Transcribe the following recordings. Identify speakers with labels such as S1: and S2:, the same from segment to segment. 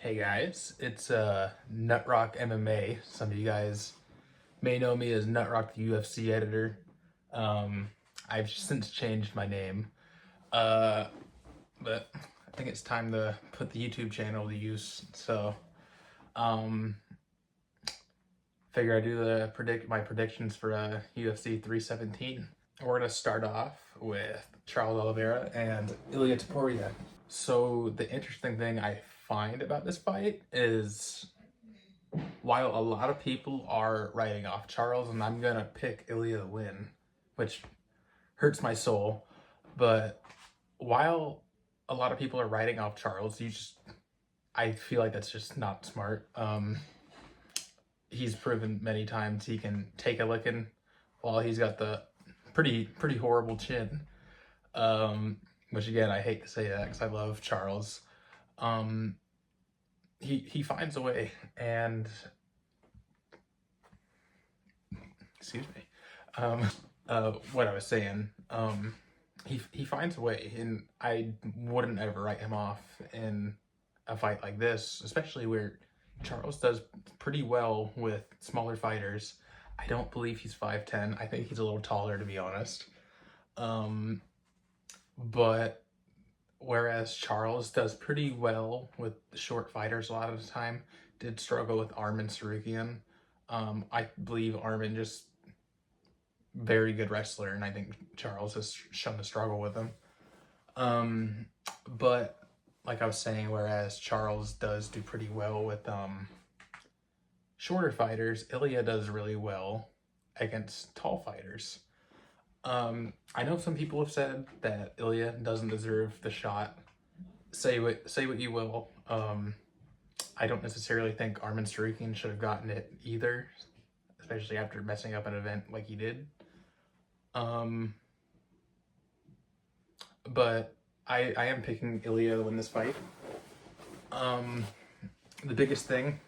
S1: Hey guys, it's Nutrock MMA. Some of you guys may know me as Nutrock, the UFC editor. I've since changed my name, but I think it's time to put the YouTube channel to use. So, um, figure I do my predictions for UFC 317. We're gonna start off with Charles Oliveira and Ilia. So the interesting thing I find about this fight is, while a lot of people are writing off Charles, and I'm gonna pick Ilia to win, which hurts my soul, but while a lot of people are writing off Charles, I feel like that's just not smart. He's proven many times he can take a licking while he's got the pretty horrible chin. Which again, I hate to say that because I love Charles. He finds a way, and excuse me. What I was saying, he finds a way, and I wouldn't ever write him off in a fight like this, especially where Charles does pretty well with smaller fighters. I don't believe he's 5'10". I think he's a little taller, to be honest. But whereas Charles does pretty well with the short fighters a lot of the time, did struggle with Arman Tsarukyan. I believe Arman just very good wrestler, and I think Charles has shown to struggle with him. But like I was saying, whereas Charles does do pretty well with shorter fighters, Ilia does really well against tall fighters. I know some people have said that Ilia doesn't deserve the shot. Say what you will. I don't necessarily think Arman Tsarukyan should have gotten it either, especially after messing up an event like he did. But I am picking Ilia to win this fight. The biggest thing,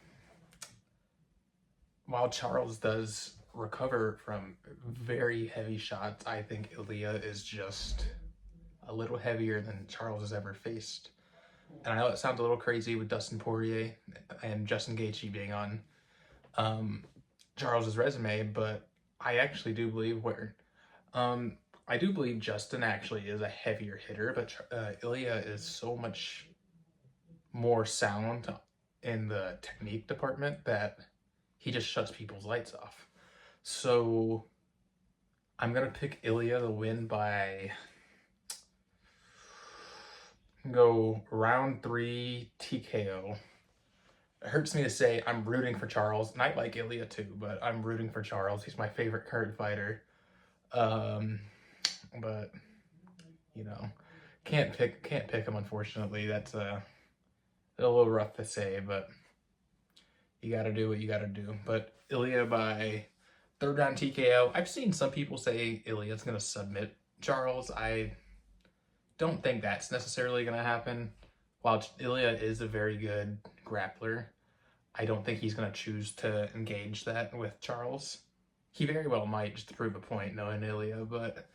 S1: while Charles does recover from very heavy shots, I think Ilia is just a little heavier than Charles has ever faced. And I know it sounds a little crazy with Dustin Poirier and Justin Gaethje being on Charles's resume, but I actually do believe I do believe Justin actually is a heavier hitter, but Ilia is so much more sound in the technique department that he just shuts people's lights off. So I'm gonna pick Ilia to win by go round 3 TKO. It hurts me to say I'm rooting for Charles, and I like Ilia too, but I'm rooting for Charles. He's my favorite current fighter. But you know, can't pick him, unfortunately. That's a little rough to say, but you gotta do what you gotta do. But Ilia by 3rd round TKO. I've seen some people say Ilia's gonna submit Charles. I don't think that's necessarily gonna happen. While Ilia is a very good grappler, I don't think he's gonna choose to engage that with Charles. He very well might, just to prove a point, knowing Ilia, but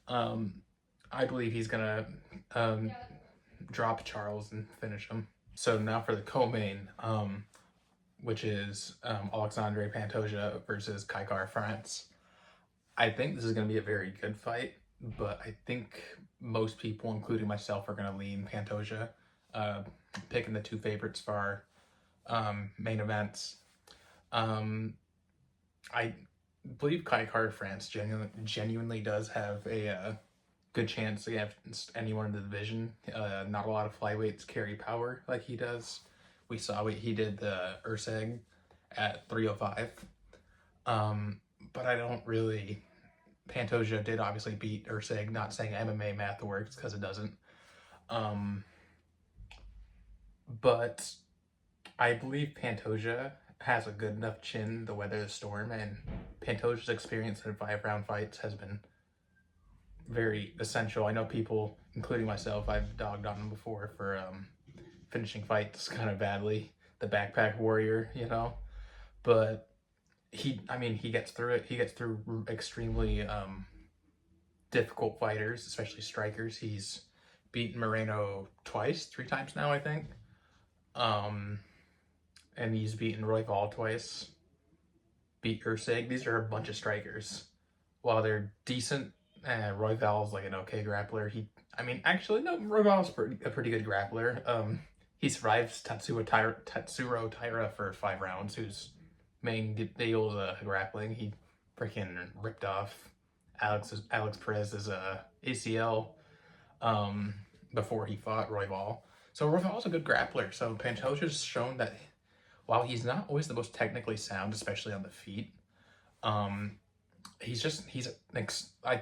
S1: I believe he's gonna drop Charles and finish him. So now for the co-main, which is Alexandre Pantosia versus Kaikar France. I think this is going to be a very good fight, but I think most people, including myself, are going to lean Pantosia, picking the two favorites for our main events. I believe Kaikar France genuinely does have a good chance against anyone in the division. Not a lot of flyweights carry power like he does. We saw what he did the Urseg at 305. But I don't really... Pantosia did obviously beat Urseg, not saying MMA math works, because it doesn't. But I believe Pantosia has a good enough chin to weather the storm, and Pantosia's experience in 5-round fights has been very essential. I know people, including myself, I've dogged on him before for finishing fights kind of badly, the backpack warrior, you know, but he gets through it. He gets through extremely difficult fighters, especially strikers. He's beaten Moreno 3 times now, I think. And he's beaten Royval twice, beat Ursig. These are a bunch of strikers. While they're decent, Royval's like an okay grappler. Actually, no, Royval's a pretty good grappler. He survives Tatsuro Taira for 5 rounds, whose main deal is grappling. He freaking ripped off Alex Perez's ACL before he fought Royval. So Royval's a good grappler. So Pantosia's shown that while he's not always the most technically sound, especially on the feet, I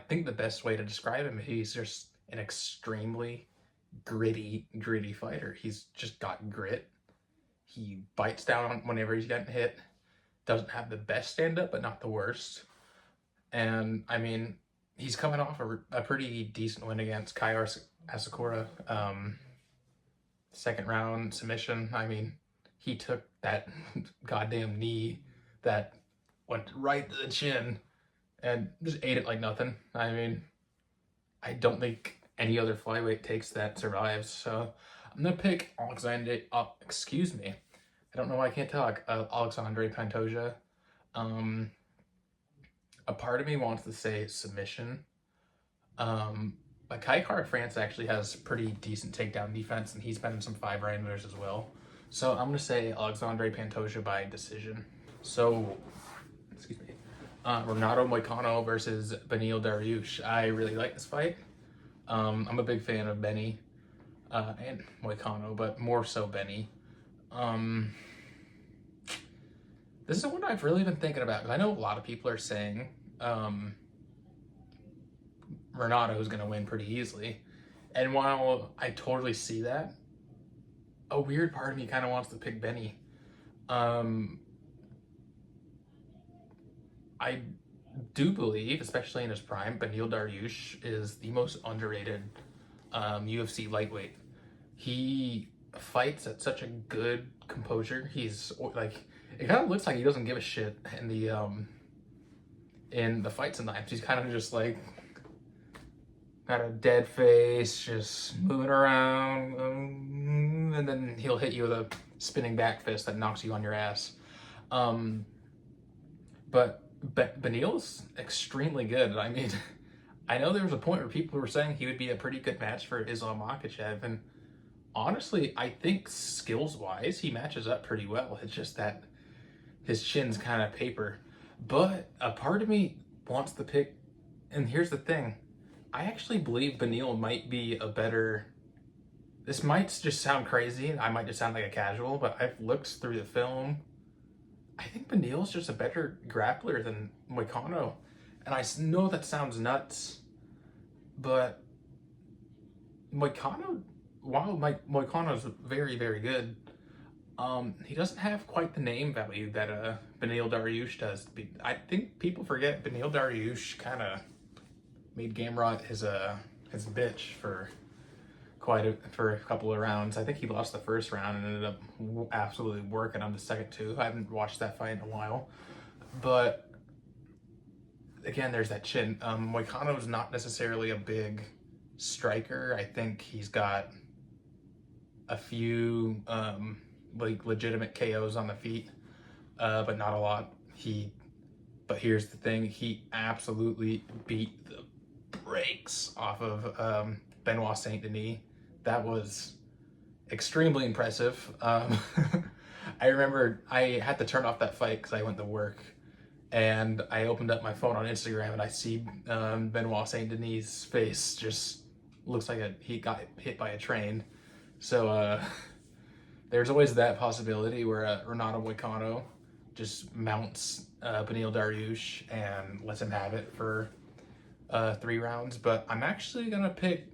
S1: think the best way to describe him, he's just an extremely gritty fighter. He's just got grit. He bites down whenever he's getting hit. Doesn't have the best stand-up, but not the worst. And, I mean, he's coming off a pretty decent win against Kaikar Asakura. 2nd round submission. I mean, he took that goddamn knee that went right to the chin and just ate it like nothing. I mean, I don't think any other flyweight takes that survives. So I'm gonna pick Alexandre. Excuse me, I don't know why I can't talk. Alexandre Pantosia. A part of me wants to say submission. But Kaikar France actually has pretty decent takedown defense, and he's been in some 5-rounders as well. So I'm gonna say Alexandre Pantosia by decision. So, excuse me. Ronaldo Moicano versus Beneil Dariush. I really like this fight. I'm a big fan of Benny and Moicano, but more so Benny. This is one I've really been thinking about, because I know a lot of people are saying Ronaldo is going to win pretty easily. And while I totally see that, a weird part of me kind of wants to pick Benny. I do believe, especially in his prime, Beneil Dariush is the most underrated UFC lightweight. He fights at such a good composure. He's like, it kind of looks like he doesn't give a shit in the fights sometimes. He's kind of just like got a dead face, just moving around, and then he'll hit you with a spinning back fist that knocks you on your ass. But Beneil's extremely good. I mean, I know there was a point where people were saying he would be a pretty good match for Islam Makhachev, and honestly, I think skills-wise, he matches up pretty well. It's just that his chin's kind of paper. But a part of me wants to pick, and here's the thing, I actually believe Beneil might be a better, this might just sound crazy, I might just sound like a casual, but I've looked through the film. I think Beneil's just a better grappler than Moicano. And I know that sounds nuts, but Moicano, while Moicano's very, very good, he doesn't have quite the name value that Beneil Dariush does. I think people forget Beneil Dariush kind of made Gamrot his bitch for a couple of rounds. I think he lost the first round and ended up absolutely working on the second two. I haven't watched that fight in a while, but again, there's that chin. Moicano's not necessarily a big striker. I think he's got a few like legitimate KOs on the feet, but not a lot. But here's the thing: he absolutely beat the brakes off of Benoit Saint Denis. That was extremely impressive. I remember I had to turn off that fight because I went to work, and I opened up my phone on Instagram and I see Benoit Saint Denis' face just looks like he got hit by a train. So there's always that possibility where Ronaldo Moicano just mounts Beneil Dariush and lets him have it for 3 rounds. But I'm actually gonna pick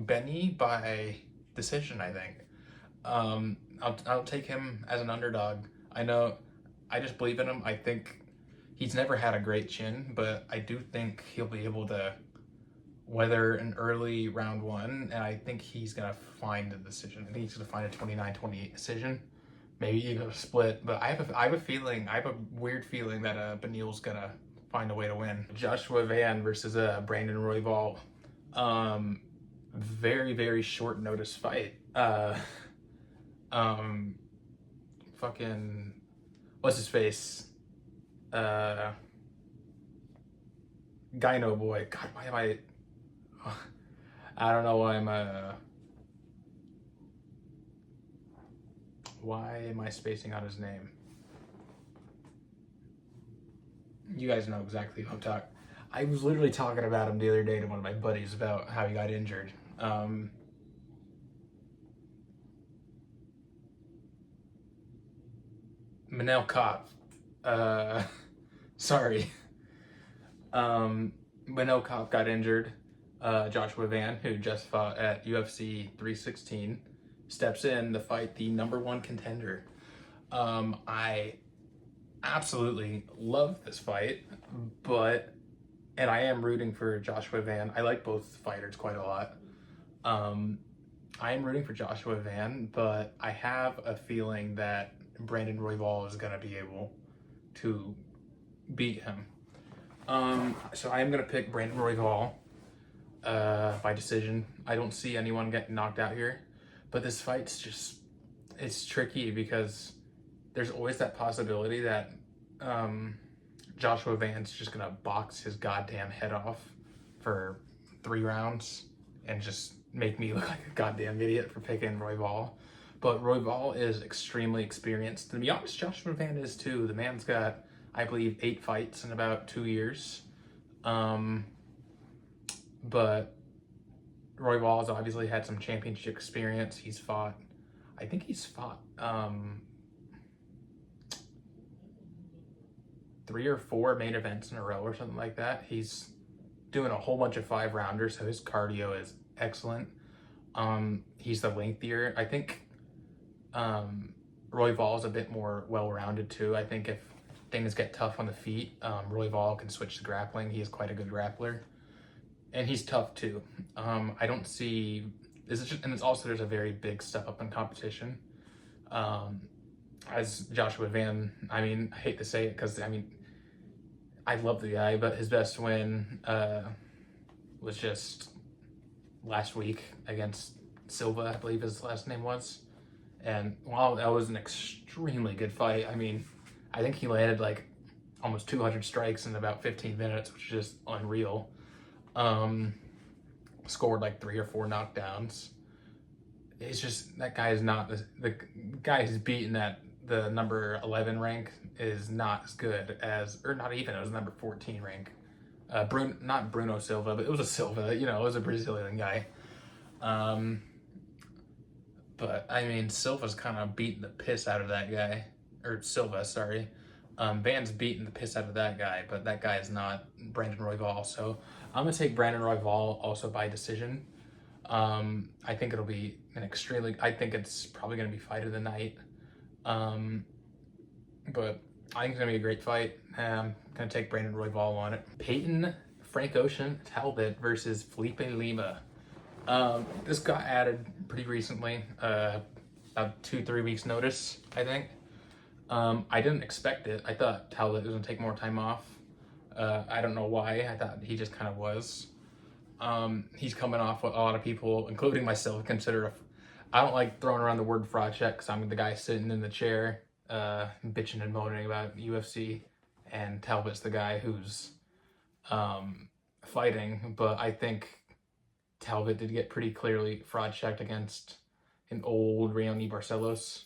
S1: Benny by decision, I think. I'll take him as an underdog. I know, I just believe in him. I think he's never had a great chin, but I do think he'll be able to weather an early round 1, and I think he's gonna find a decision. I think he's gonna find a 29-28 decision, maybe even a split. But I have a weird feeling that Beneil's gonna find a way to win. Joshua Van versus Brandon Royval. Very, very short notice fight. Fucking, what's his face? Gyno boy. God, why am I don't know why am I spacing out his name? You guys know exactly who I'm talking. I was literally talking about him the other day to one of my buddies about how he got injured. Manel Cop. Sorry. Manel Cop got injured. Joshua Van, who just fought at UFC 316, steps in to fight the #1 contender. I absolutely love this fight, and I am rooting for Joshua Van. I like both fighters quite a lot. I am rooting for Joshua Van, but I have a feeling that Brandon Royval is going to be able to beat him. So I am going to pick Brandon Royval by decision. I don't see anyone getting knocked out here, but this fight's just, it's tricky because there's always that possibility that Joshua Van's just going to box his goddamn head off for 3 rounds and just make me look like a goddamn idiot for picking Royval. But Royval is extremely experienced. To be honest, Joshua Van is too. The man's got, I believe, 8 fights in about 2 years. But Royval has obviously had some championship experience. I think he's fought 3 or 4 main events in a row or something like that. He's doing a whole bunch of 5-rounders, so his cardio is excellent. He's the lengthier. I think Royval is a bit more well-rounded too. I think if things get tough on the feet, Royval can switch to grappling. He is quite a good grappler, and he's tough too. I don't see this is just, and it's also there's a very big step up in competition. As Joshua Van, I mean, I hate to say it because I mean, I love the guy, but his best win was just last week against Silva, I believe his last name was. And while that was an extremely good fight, I mean, I think he landed like almost 200 strikes in about 15 minutes, which is just unreal. Scored like 3 or 4 knockdowns. It's just, that guy is not, the guy who's beaten at the number 11 rank is not as good as, or not even, it was number 14 rank. Not Bruno Silva, but it was a Silva, you know, it was a Brazilian guy. But I mean, Silva's kind of beating the piss out of that guy, or Silva, sorry. Van's beating the piss out of that guy, but that guy is not Brandon Royval. So I'm gonna take Brandon Royval also by decision. I think it'll be I think it's probably gonna be fight of the night. But I think it's gonna be a great fight. I'm gonna take Brandon Royval on it. Payton Frank Ocean Talbot versus Felipe Lima. This got added pretty recently, about 2-3 weeks notice, I think. I didn't expect it. I thought Talbot was gonna take more time off. I don't know why. I thought he just kind of was. He's coming off what a lot of people, including myself, consider I don't like throwing around the word fraud check because I'm the guy sitting in the chair, bitching and moaning about UFC, and Talbot's the guy who's fighting. But I think Talbot did get pretty clearly fraud checked against an old Raoni Barcelos.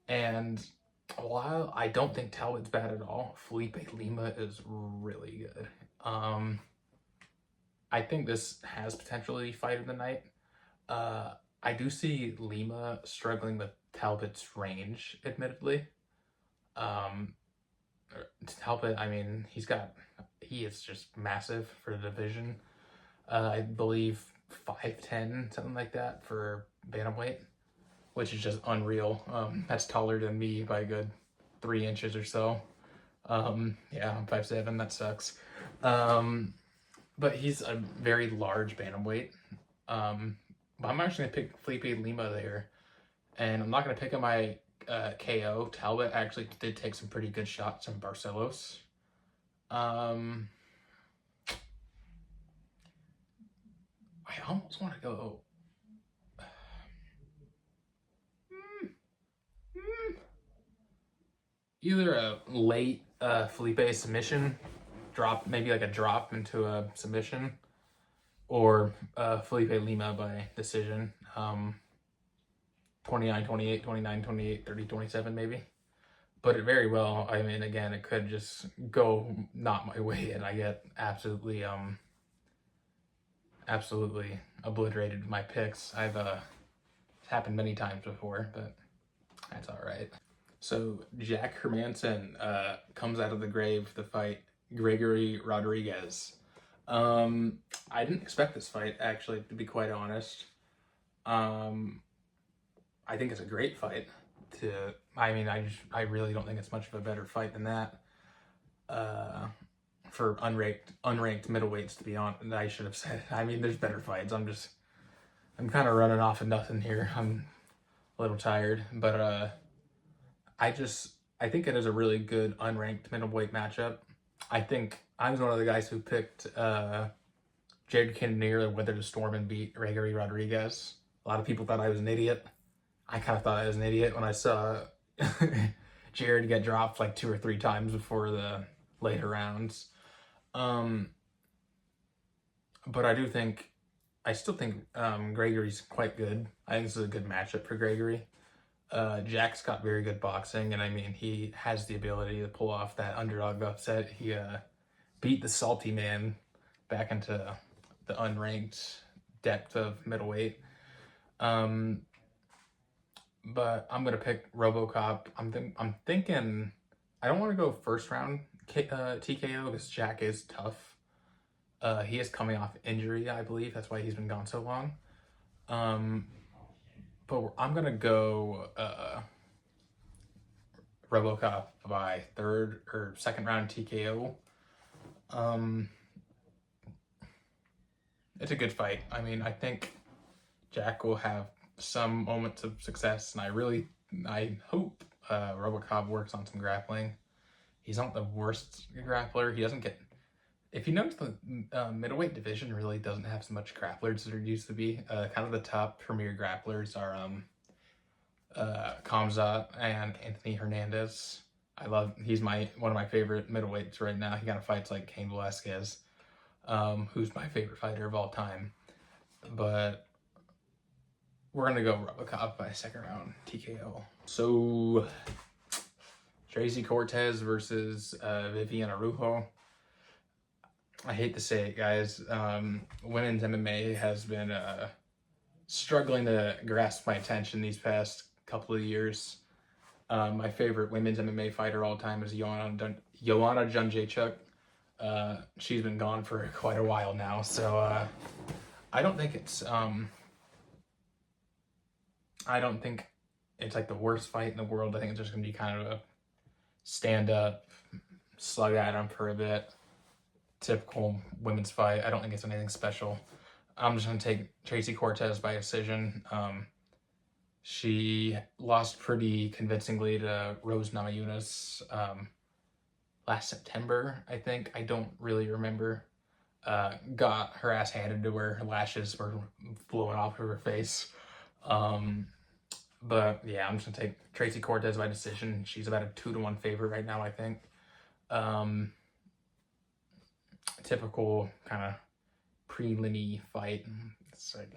S1: And while I don't think Talbot's bad at all, Felipe Lima is really good. I think this has potentially fight of the night. I do see Lima struggling with Talbot's range, admittedly. Talbot, I mean, he is just massive for the division. I believe 5'10", something like that for bantamweight, which is just unreal. That's taller than me by a good 3 inches or so. Yeah, I'm 5'7", that sucks. But he's a very large bantamweight. But I'm actually gonna pick Felipe Lima there, and I'm not gonna pick him by KO. Talbot actually did take some pretty good shots from Barcelos. I almost want to go. either a late Felipe submission, maybe like a drop into a submission, or Felipe Lima by decision. 29-28, 29-28, 30-27 maybe. But it very well, I mean, again, it could just go not my way and I get absolutely obliterated with my picks. It's happened many times before, but that's all right. So Jack Hermanson comes out of the grave to fight Gregory Rodriguez. I didn't expect this fight, actually, to be quite honest. I think it's a great fight. I really don't think it's much of a better fight than that. For unranked middleweights, to be honest, I should have said. I mean, there's better fights. I'm kind of running off of nothing here. I'm a little tired, but I think it is a really good unranked middleweight matchup. I think I was one of the guys who picked Jared Cannonier to weather the storm and beat Gregory Rodriguez. A lot of people thought I was an idiot. I kind of thought I was an idiot when I saw Jared get dropped like 2 or 3 times before the later rounds. But I still think Gregory's quite good. I think this is a good matchup for Gregory. Jack's got very good boxing, and I mean, he has the ability to pull off that underdog upset. He beat the salty man back into the unranked depth of middleweight. But I'm gonna pick RoboCop. I'm thinking I don't want to go first round TKO because Jack is tough. He is coming off injury, I believe. That's why he's been gone so long. But I'm gonna go RoboCop by 3rd or 2nd round TKO. It's a good fight. I mean, I think Jack will have some moments of success, and I hope RoboCop works on some grappling. He's not the worst grappler. He doesn't get, if you notice, the middleweight division really doesn't have so much grapplers as there used to be. Kind of the top premier grapplers are Kamzat and Anthony Hernandez. He's one of my favorite middleweights right now. He kind of fights like Cain Velasquez, who's my favorite fighter of all time. But we're gonna go RoboCop by 2nd round TKO. So Tracy Cortez versus Viviana Rujo. I hate to say it, guys. Women's MMA has been struggling to grasp my attention these past couple of years. My favorite women's MMA fighter all time is Joanna Jędrzejczyk. She's been gone for quite a while now, so I don't think it's like the worst fight in the world. I think it's just gonna be kind of a stand up, slug at him for a bit. Typical women's fight. I don't think it's anything special. I'm just gonna take Tracy Cortez by decision. She lost pretty convincingly to Rose Namajunas last September, I think. I don't really remember. Got her ass handed to her. Her lashes were blowing off of her face. But yeah, I'm just gonna take Tracy Cortez by decision. She's about a 2-1 favorite right now, I think. Typical kind of prelim-y fight. It's like,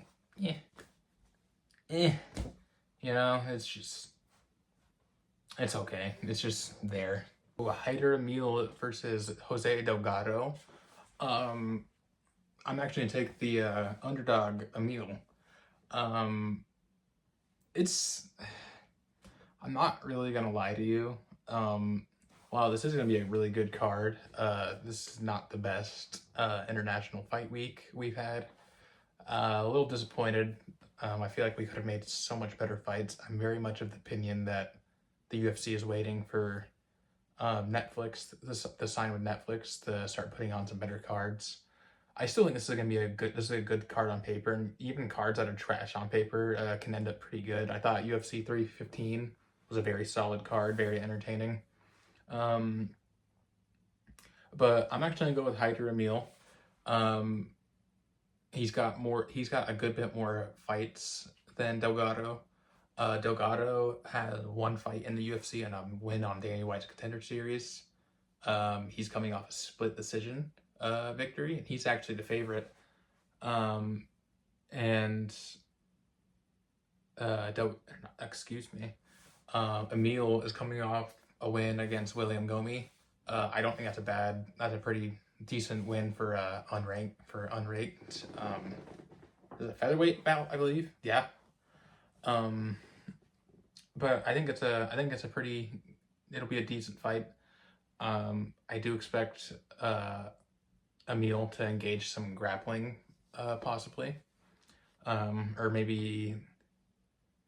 S1: you know, it's okay. It's just there. Hydra Emil versus Jose Delgado. I'm actually gonna take the underdog Emil. I'm not really gonna lie to you. Wow, this is gonna be a really good card. This is not the best international fight week we've had. A little disappointed. I feel like we could have made so much better fights. I'm very much of the opinion that the UFC is waiting for Netflix, the sign with Netflix, to start putting on some better cards. I still think this is a good card on paper, and even cards that are trash on paper can end up pretty good. I thought UFC 315 was a very solid card, very entertaining. But I'm actually gonna go with Hydra Emil. He's got a good bit more fights than Delgado. Delgado has one fight in the UFC and a win on Danny White's Contender Series. He's coming off a split decision victory, and he's actually the favorite. And excuse me, Emil is coming off a win against William Gomi. I don't think that's a pretty decent win for unranked. Is it a featherweight bout, I believe? Yeah. But I think it'll be a decent fight. I do expect Emil to engage some grappling, possibly, or maybe.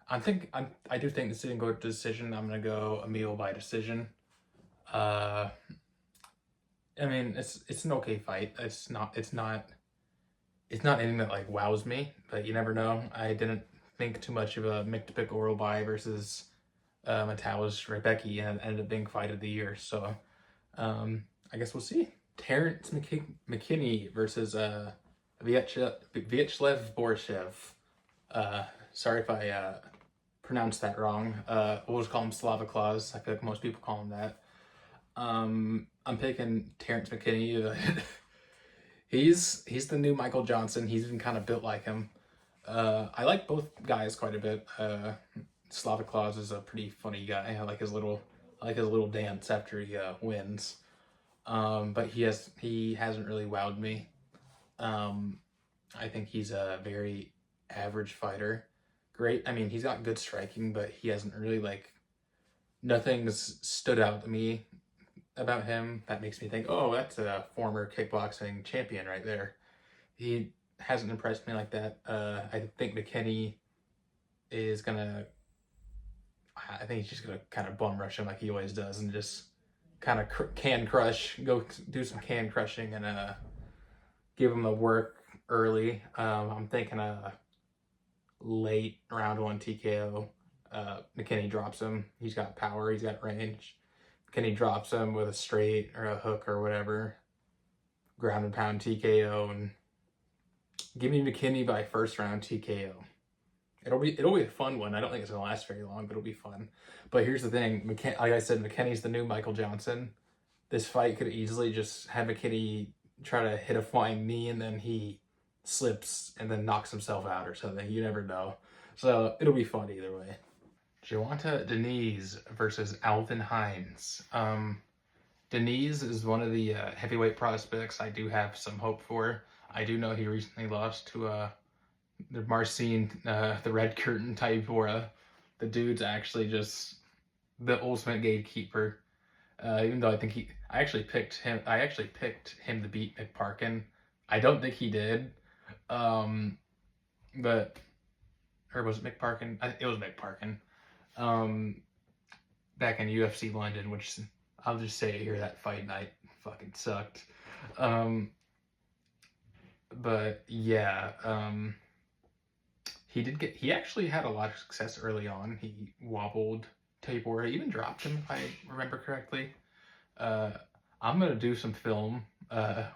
S1: I do think this didn't go to decision. I'm gonna go Emil by decision. I mean, it's an okay fight. It's not anything that like wows me, but you never know. I didn't think too much of a Mick Oral by versus Matawas Rebecki, and it ended up being fight of the year. So I guess we'll see. Terrence McKinney versus Vyacheslav Borchev. Sorry if I pronounced that wrong. We'll just call him Slava Claus. I feel like most people call him that. I'm picking Terrence McKinney. He's the new Michael Johnson. He's been kind of built like him. I like both guys quite a bit. Slava Claus is a pretty funny guy. I like his little dance after he wins. But he hasn't really wowed me. I think he's a very average fighter. Great. I mean, he's got good striking, but he hasn't really nothing's stood out to me about him that makes me think, oh, that's a former kickboxing champion right there. He hasn't impressed me like that. I think McKinney is gonna. I think he's just gonna kind of bum rush him like he always does, and just kind of can crush, go do some can crushing, and give him the work early. I'm thinking late round 1 TKO. McKinney drops him. He's got power. He's got range. McKinney drops him with a straight or a hook or whatever. Ground and pound TKO, and give me McKinney by first round TKO. It'll be a fun one. I don't think it's gonna last very long, but it'll be fun. But here's the thing, like I said, McKinney's the new Michael Johnson. This fight could easily just have McKinney try to hit a flying knee and then he slips and then knocks himself out or something. You never know. So it'll be fun either way. Joanna Denise versus Alden Hines. Denise is one of the heavyweight prospects I do have some hope for. I do know he recently lost to the Marcin, the Red Curtain Tybura. The dude's actually just the ultimate gatekeeper. Even though I actually picked him to beat McParkin. I don't think he did. But, or was it McParkin? It was McParkin. Back in UFC London, which I'll just say here, that fight night fucking sucked. But yeah, he actually had a lot of success early on. He wobbled Tabor, even dropped him if I remember correctly. I'm gonna do some film, but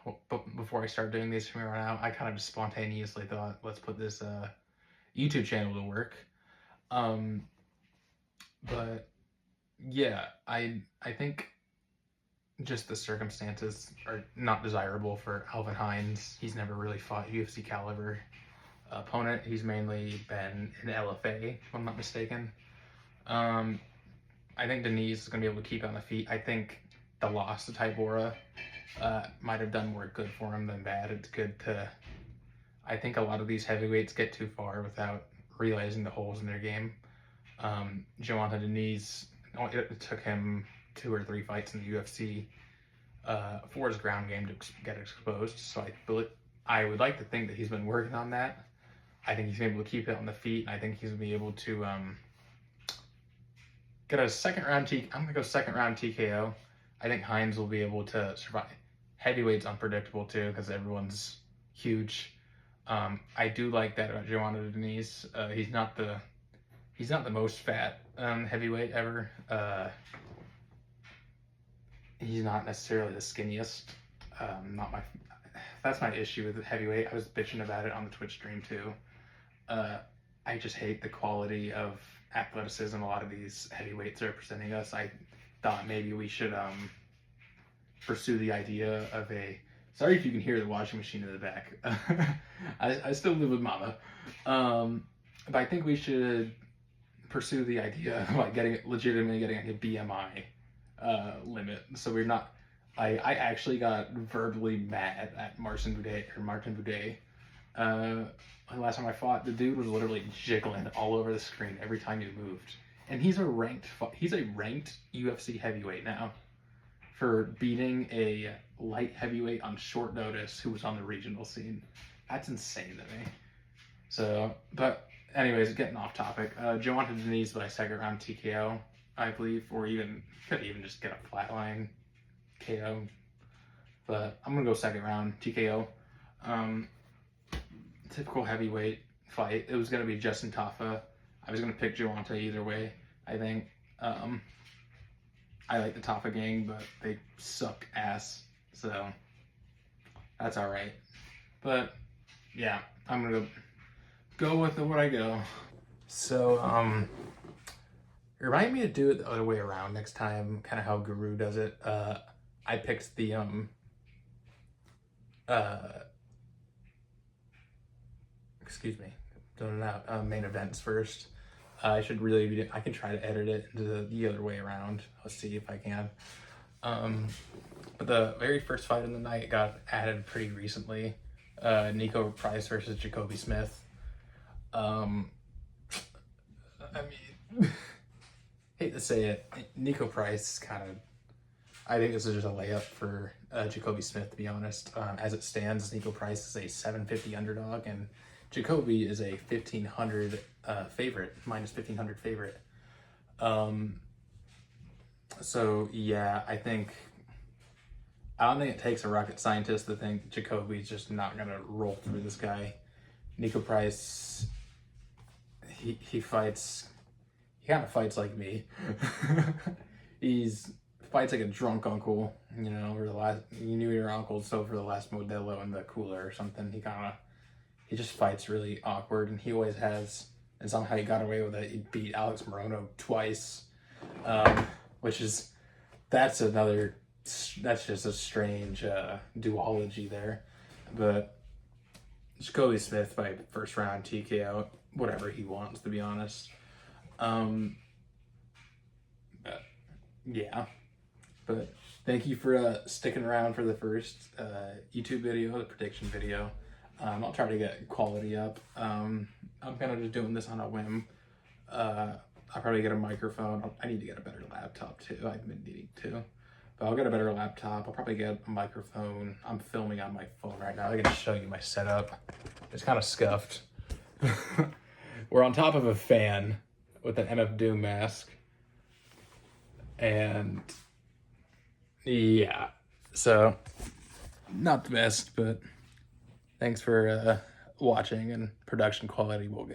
S1: before I start doing these from here on out, I kind of just spontaneously thought, let's put this YouTube channel to work. But yeah, I think just the circumstances are not desirable for Alden Hines. He's never really fought UFC caliber opponent. He's mainly been in LFA, if I'm not mistaken. I think Denise is going to be able to keep on the feet. I think the loss to Tybura might have done more good for him than bad. It's good to... I think a lot of these heavyweights get too far without realizing the holes in their game. Joanna Denise, it took him 2 or 3 fights in the UFC for his ground game to get exposed. So I would like to think that he's been working on that. I think he's been able to keep it on the feet. And I think he's going to be able to get a second round I'm going to go second round TKO. I think Hines will be able to survive. Heavyweight's unpredictable too because everyone's huge. I do like that about Joanna Denise. He's not the most fat heavyweight ever. He's not necessarily the skinniest. That's my issue with the heavyweight. I was bitching about it on the Twitch stream too. I just hate the quality of athleticism a lot of these heavyweights are presenting us, I thought maybe we should pursue the idea of a. Sorry if you can hear the washing machine in the back. I still live with Mama, but I think we should pursue the idea of like legitimately getting like a BMI limit. So we're not. I actually got verbally mad at Martin Boudet. Last time I fought, the dude was literally jiggling all over the screen every time he moved, and he's a ranked UFC heavyweight now for beating a light heavyweight on short notice who was on the regional scene. That's insane to me. So, but anyways, getting off topic. Joanna Denise by second round TKO, I believe, or could even just get a flatline KO. But I'm gonna go second round TKO. Typical heavyweight fight. It was gonna be Justin Tafa. I was gonna pick Joanna either way. I think. I like the Tafa gang, but they suck ass. So that's all right. But yeah, I'm gonna go with what I go. So remind me to do it the other way around next time, kind of how Guru does it. I picked the excuse me, doing it out main events first. I should really be. I can try to edit it into the other way around. Let's see if I can. But the very first fight of the night got added pretty recently. Niko Price versus Jacoby Smith. I mean, hate to say it, Niko Price kind of. I think this is just a layup for Jacoby Smith, to be honest. As it stands, Niko Price is a 750 underdog, and Jacoby is a 1,500 favorite, minus 1,500 favorite. So yeah, I don't think it takes a rocket scientist to think Jacoby's just not gonna roll through this guy. Niko Price, he kind of fights like me. Fights like a drunk uncle, you know, you knew your uncle, so for the last Modelo in the cooler or something, he just fights really awkward, and he always has, and somehow he got away with it. He beat Alex Morono twice, that's just a strange duology there. But Jacoby Smith by first round TKO, whatever he wants, to be honest. Yeah. But thank you for sticking around for the first YouTube video, the prediction video. I'll try to get quality up. I'm kind of just doing this on a whim. I'll probably get a microphone. I need to get a better laptop too. I've been needing to. But I'll get a better laptop. I'll probably get a microphone. I'm filming on my phone right now. I can show you my setup. It's kind of scuffed. We're on top of a fan with an MF Doom mask. And yeah, so not the best, but thanks for watching, and production quality will get